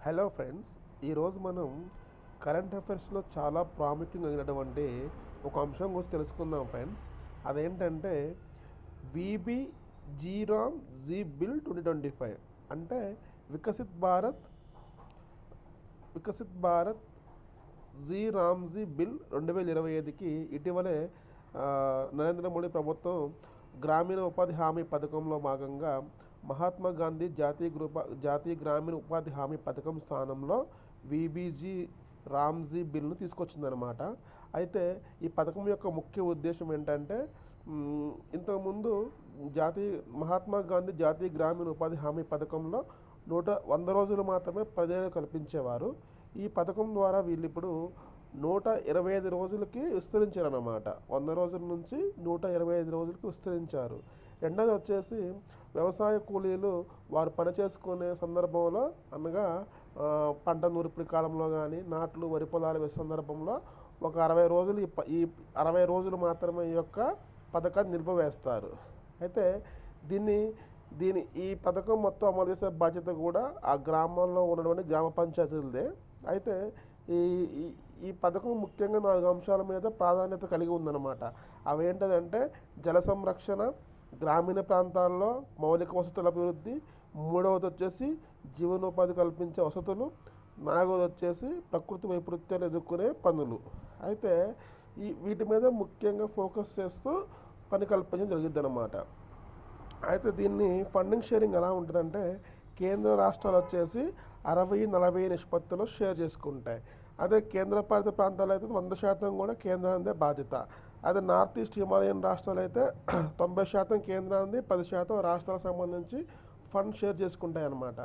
Hello friends, ఈరోజు మనం current అఫైర్స్లో చాలా ప్రాముఖ్యం కలిగినటువంటి ఒక అంశం గురించి తెలుసుకుందాం ఫ్రెండ్స్. అదేంటంటే విబి జీరామ్ జీ బిల్ 2025 అంటే వికసిత్ భారత్ వికసిత్ భారత్ జీ రామ్జీ బిల్ 2025కి ఇటీవలే నరేంద్ర మోడీ ప్రభుత్వం గ్రామీణ ఉపాధి హామీ పథకంలో భాగంగా మహాత్మా గాంధీ జాతీయ గ్రామీణ ఉపాధి హామీ పథకం స్థానంలో విబీజీ రామ్జీ బిల్ను తీసుకొచ్చిందనమాట. అయితే ఈ పథకం యొక్క ముఖ్య ఉద్దేశం ఏంటంటే ఇంతకుముందు మహాత్మా గాంధీ జాతీయ గ్రామీణ ఉపాధి హామీ పథకంలో 100 రోజులు మాత్రమే ప్రజలకు కల్పించేవారు. ఈ పథకం ద్వారా వీళ్ళు ఇప్పుడు 125 రోజులకి విస్తరించారన్నమాట. 100 రోజుల నుంచి 125 రోజులకి విస్తరించారు. రెండోది వచ్చేసి వ్యవసాయ కూలీలు వారు పనిచేసుకునే సందర్భంలో, అనగా పంట నూర్పిడి కాలంలో కానీ నాట్లు వరి పొలాలు వేసే సందర్భంలో ఒక 60 రోజులు ఈ 60 రోజులు మాత్రమే ఈ యొక్క పథకాన్ని నిలిపివేస్తారు. అయితే ఈ పథకం మొత్తం అమలు చేసే బాధ్యత కూడా ఆ గ్రామాల్లో ఉన్నటువంటి గ్రామ పంచాయతీలదే. అయితే ఈ పథకం ముఖ్యంగా 4 అంశాల మీద ప్రాధాన్యత కలిగి ఉందన్నమాట. అవేంటంటే జల సంరక్షణ, గ్రామీణ ప్రాంతాల్లో మౌలిక వసతుల అభివృద్ధి, మూడవది వచ్చేసి జీవనోపాధి కల్పించే వసతులు, నాలుగవది వచ్చేసి ప్రకృతి వైపరీత్యాలు ఎదుర్కొనే పనులు. అయితే వీటి మీద ముఖ్యంగా ఫోకస్ చేస్తూ పని కల్పించడం జరిగింది అన్నమాట. అయితే దీన్ని ఫండింగ్ షేరింగ్ ఎలా ఉంటుందంటే కేంద్ర రాష్ట్రాలు వచ్చేసి 60-40 నిష్పత్తిలో షేర్ చేసుకుంటాయి. అదే కేంద్రపాలిత ప్రాంతాలు అయితే 100% కూడా కేంద్రానిదే బాధ్యత. అదే నార్త్ ఈస్ట్ హిమాలయన్ రాష్ట్రాలు అయితే 90% కేంద్రానికి, 10% రాష్ట్రాలకు సంబంధించి ఫండ్ షేర్ చేసుకుంటాయి అన్నమాట.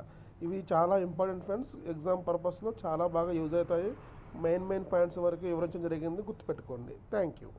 ఇవి చాలా ఇంపార్టెంట్ ఫ్రెండ్స్, ఎగ్జామ్ పర్పస్లో చాలా బాగా యూజ్ అవుతాయి. మెయిన్ పాయింట్స్ వరకు వివరించడం జరిగింది, గుర్తుపెట్టుకోండి. Thank you.